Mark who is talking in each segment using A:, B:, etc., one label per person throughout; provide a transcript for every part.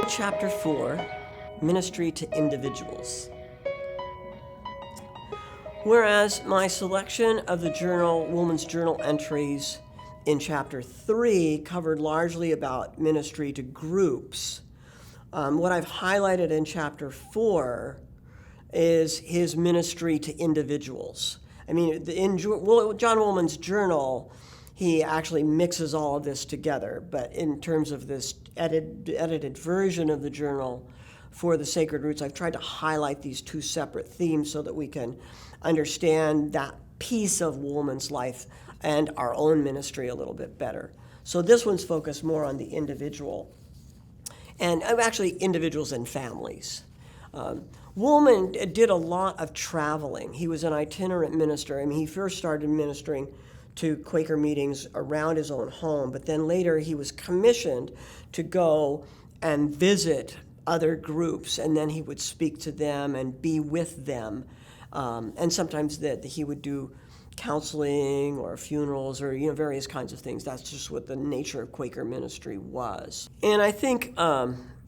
A: Chapter 4, Ministry to Individuals. Whereas my selection of the Woolman's journal entries in Chapter 3 covered largely about ministry to groups, what I've highlighted in Chapter 4 is his ministry to individuals. I mean, in John Woolman's journal, he actually mixes all of this together, but in terms of this edited version of the journal for the Sacred Roots, I've tried to highlight these two separate themes so that we can understand that piece of Woolman's life and our own ministry a little bit better. So this one's focused more on the individual, and actually individuals and families. Woolman did a lot of traveling. He was an itinerant minister. I mean, he first started ministering to Quaker meetings around his own home, but then later he was commissioned to go and visit other groups, and then he would speak to them and be with them. And sometimes that he would do counseling or funerals or various kinds of things. That's just what the nature of Quaker ministry was. And I think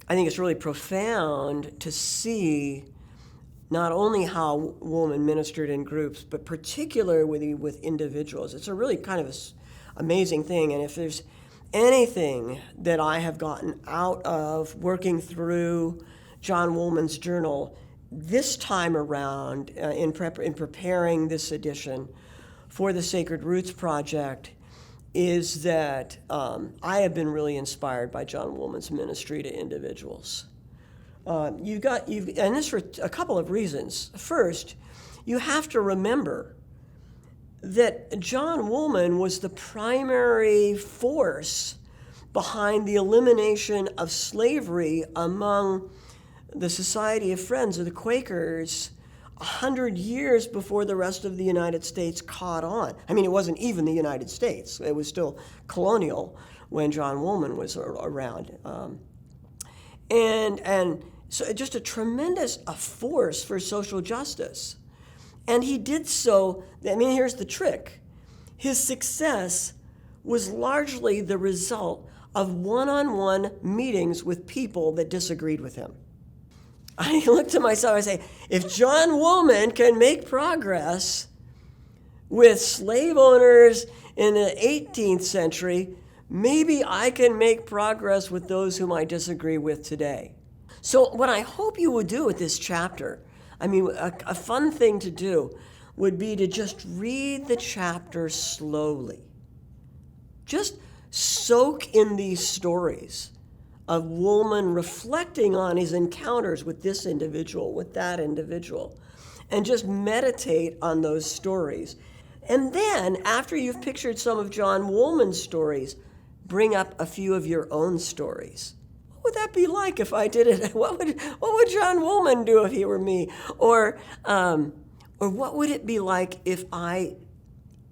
A: it's really profound to see not only how Woolman ministered in groups, but particularly with individuals. It's a really kind of amazing thing. And if there's anything that I have gotten out of working through John Woolman's journal this time around in preparing this edition for the Sacred Roots Project, is that I have been really inspired by John Woolman's ministry to individuals. And this for a couple of reasons. First, you have to remember that John Woolman was the primary force behind the elimination of slavery among the Society of Friends of the Quakers 100 years before the rest of the United States caught on. I mean, it wasn't even the United States. It was still colonial when John Woolman was around. And so just a tremendous force for social justice. And he did so, I mean, here's the trick. His success was largely the result of one-on-one meetings with people that disagreed with him. I look to myself and say, if John Woolman can make progress with slave owners in the 18th century, maybe I can make progress with those whom I disagree with today. So what I hope you would do with this chapter, I mean, a fun thing to do would be to just read the chapter slowly. Just soak in these stories of Woolman reflecting on his encounters with this individual, with that individual, and just meditate on those stories. And then, after you've pictured some of John Woolman's stories, bring up a few of your own stories. What would that be like if I did it? What would John Woolman do if he were me? Or what would it be like if I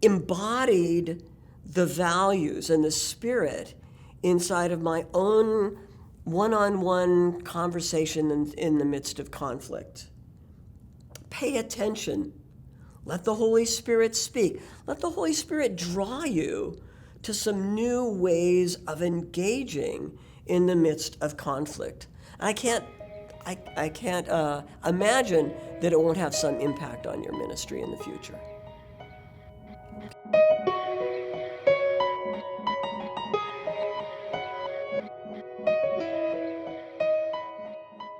A: embodied the values and the spirit inside of my own one-on-one conversation in the midst of conflict? Pay attention. Let the Holy Spirit speak. Let the Holy Spirit draw you to some new ways of engaging in the midst of conflict. I can't imagine that it won't have some impact on your ministry in the future.